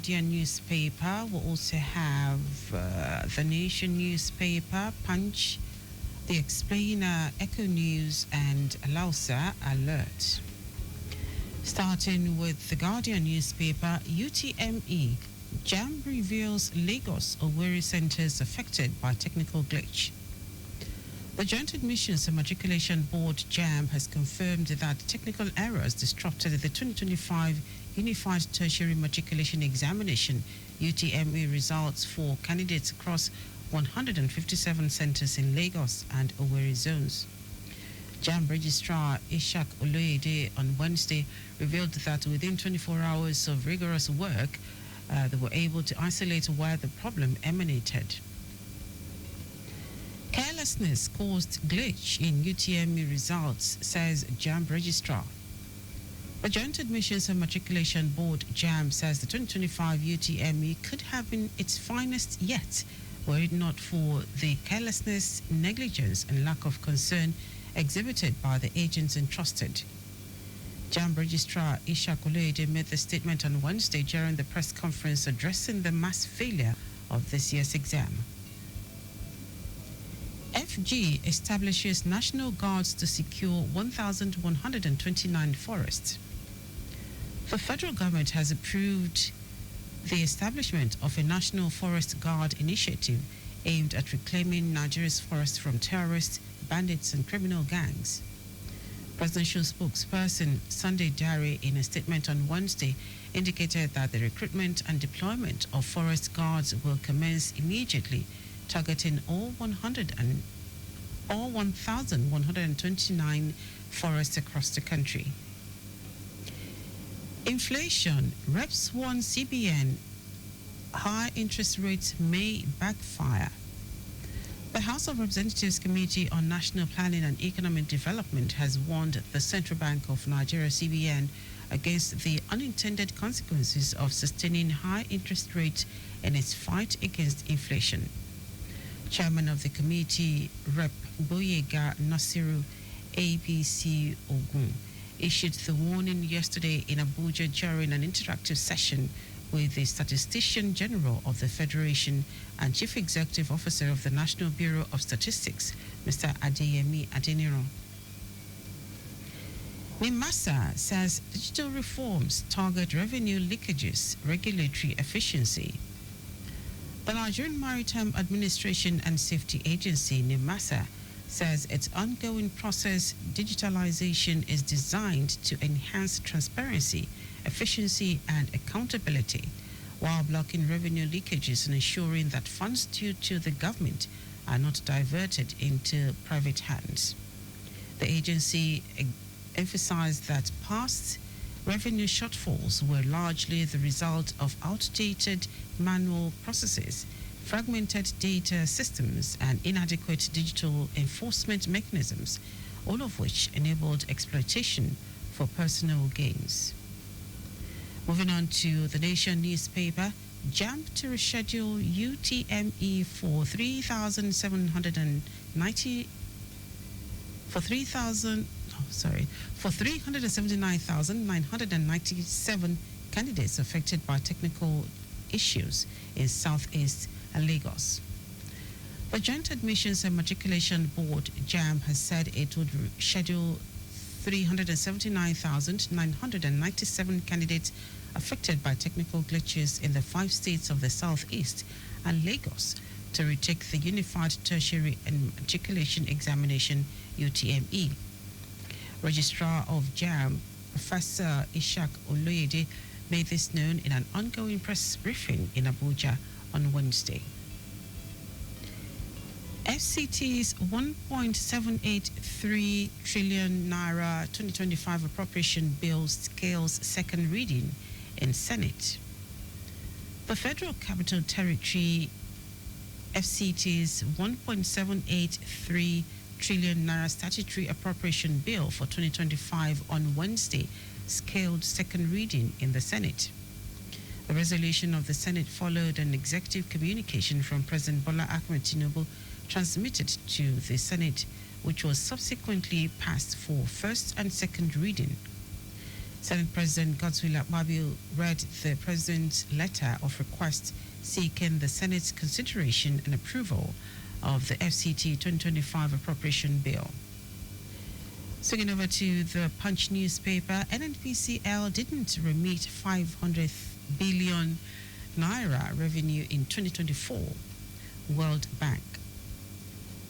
Guardian newspaper. We'll also have the Nation newspaper, Punch, The Explainer, Echo News, and Lausa Alert. Starting with the Guardian newspaper, UTME, JAM reveals Lagos Owerri centers affected by technical glitch. The Joint Admissions and Matriculation Board, JAM, has confirmed that technical errors disrupted the 2025 Unified Tertiary Matriculation Examination UTME results for candidates across 157 centers in Lagos and Owerri zones. JAM Registrar Ishak Oloyede on Wednesday revealed that within 24 hours of rigorous work, they were able to isolate where the problem emanated. Carelessness caused glitch in UTME results, says JAM Registrar. The Joint Admissions and Matriculation Board, JAM, says the 2025 UTME could have been its finest yet, were it not for the carelessness, negligence, and lack of concern exhibited by the agents entrusted. JAM Registrar Ishak Oloyede made the statement on Wednesday during the press conference addressing the mass failure of this year's exam. FG establishes National Guards to secure 1,129 forests. The federal government has approved the establishment of a National Forest Guard initiative aimed at reclaiming Nigeria's forests from terrorists, bandits, and criminal gangs. Presidential spokesperson Sunday Dare, in a statement on Wednesday, indicated that the recruitment and deployment of forest guards will commence immediately, targeting all 1,129 forests across the country. Inflation, reps warn CBN high interest rates may backfire. The House of Representatives Committee on National Planning and Economic Development has warned the Central Bank of Nigeria, CBN, against the unintended consequences of sustaining high interest rates in its fight against inflation. Chairman of the committee, Rep. Boyega Nasiru, APC Ogun, issued the warning yesterday in Abuja during an interactive session with the Statistician General of the Federation and Chief Executive Officer of the National Bureau of Statistics, Mr. Adeyemi Adeniro. NIMASA says digital reforms target revenue leakages, regulatory efficiency. The Nigerian Maritime Administration and Safety Agency, NIMASA, says its ongoing process digitalization is designed to enhance transparency, efficiency, and accountability, while blocking revenue leakages and ensuring that funds due to the government are not diverted into private hands. The agency emphasized that past revenue shortfalls were largely the result of outdated manual processes, fragmented data systems, and inadequate digital enforcement mechanisms, all of which enabled exploitation for personal gains. Moving on to the Nation newspaper, JAM to reschedule UTME for 379,997 candidates affected by technical issues in Southeast and Lagos. The Joint Admissions and Matriculation Board, JAM, has said it would schedule 379,997 candidates affected by technical glitches in the 5 states of the Southeast and Lagos to retake the Unified Tertiary and Matriculation Examination, UTME. Registrar of JAM, Professor Ishak Oloyede, made this known in an ongoing press briefing in Abuja on Wednesday. FCT's 1.783 trillion naira 2025 appropriation bill scales second reading in Senate. The Federal Capital Territory FCT's 1.783 trillion naira statutory appropriation bill for 2025 on Wednesday scaled second reading in the Senate. The resolution of the Senate followed an executive communication from President Bola Ahmed Tinubu transmitted to the Senate, which was subsequently passed for first and second reading. Senate President Godswill Akpabio read the President's letter of request seeking the Senate's consideration and approval of the FCT 2025 appropriation bill. Swinging over to the Punch newspaper, NNPCL didn't remit 500 billion naira revenue in 2024, World Bank.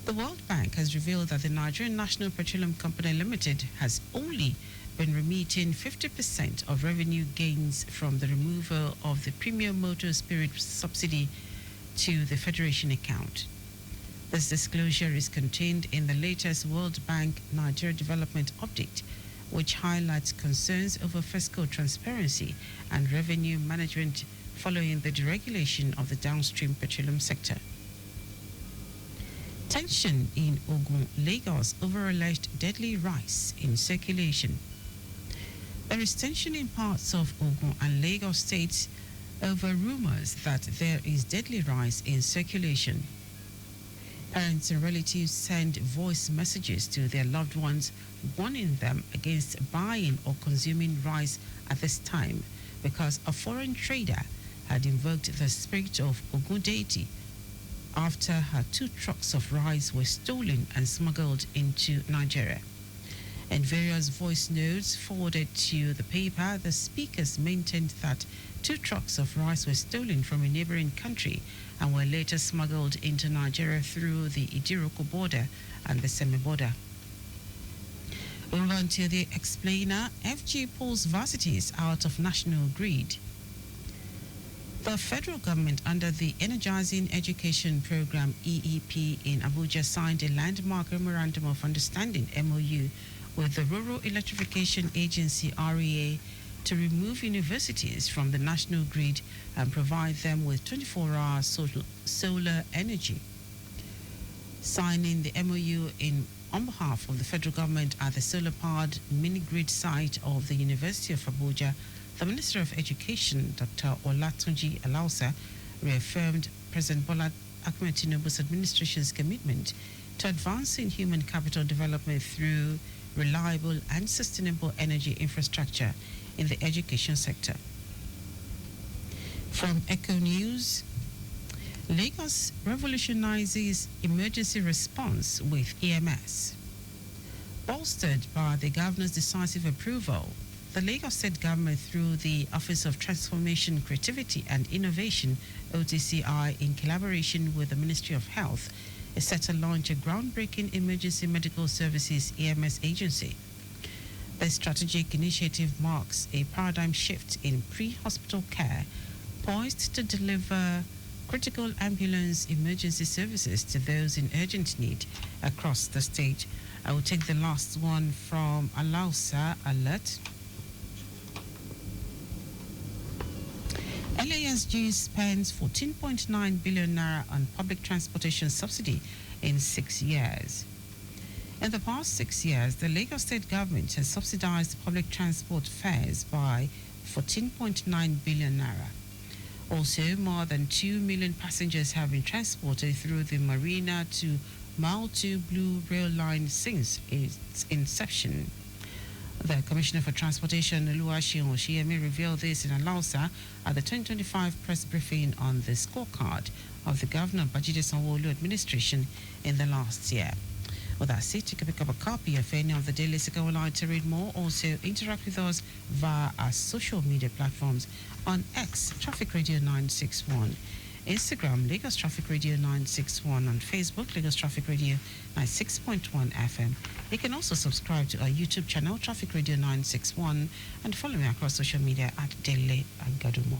The World Bank has revealed that the Nigerian National Petroleum Company Limited has only been remitting 50% of revenue gains from the removal of the premium motor spirit subsidy to the Federation account. This disclosure is contained in the latest World Bank Nigeria Development Update, which highlights concerns over fiscal transparency and revenue management following the deregulation of the downstream petroleum sector. Tension in Ogun, Lagos over alleged deadly rice in circulation. There is tension in parts of Ogun and Lagos states over rumors that there is deadly rice in circulation. Parents and relatives send voice messages to their loved ones warning them against buying or consuming rice at this time because a foreign trader had invoked the spirit of Ogun deity after her 2 trucks of rice were stolen and smuggled into Nigeria. In various voice notes forwarded to the paper, the speakers maintained that 2 trucks of rice were stolen from a neighboring country and were later smuggled into Nigeria through the Idiroko border and the Seme border. Over until the explainer, FG pulls varsities out of national grid. The federal government, under the Energizing Education Program EEP in Abuja, signed a landmark memorandum of understanding MOU with the Rural Electrification Agency REA to remove universities from the national grid and provide them with 24-hour solar energy. Signing the MOU on behalf of the federal government at the solar-powered mini-grid site of the University of Abuja, the Minister of Education, Dr. Olatunji Alausa, reaffirmed President Bola Ahmed Tinubu's administration's commitment to advancing human capital development through reliable and sustainable energy infrastructure in the education sector. From Echo News, Lagos revolutionizes emergency response with EMS. Bolstered by the governor's decisive approval, the Lagos State government, through the Office of Transformation, Creativity and Innovation, OTCI, in collaboration with the Ministry of Health, is set to launch a groundbreaking emergency medical services EMS agency. The strategic initiative marks a paradigm shift in pre-hospital care, poised to deliver critical ambulance emergency services to those in urgent need across the state. I will take the last one from Alausa Alert. LASG spends 14.9 billion naira on public transportation subsidy in 6 years. In the past 6 years, the Lagos State government has subsidized public transport fares by 14.9 billion naira. Also, more than 2 million passengers have been transported through the Marina to Mile 2 Blue Rail Line since its inception. The Commissioner for Transportation, Oluwaseun Oshiyemi, revealed this in Alausa at the 2025 press briefing on the scorecard of the Governor Babajide Sanwo-Olu administration in the last year. Well, that's it. You can pick up a copy of any of the daily Sikawa Line to read more. Also, interact with us via our social media platforms on X, Traffic Radio 961. Instagram, Lagos Traffic Radio 961. On Facebook, Lagos Traffic Radio 96.1 FM. You can also subscribe to our YouTube channel, Traffic Radio 961, and follow me across social media at Dele Agadumo.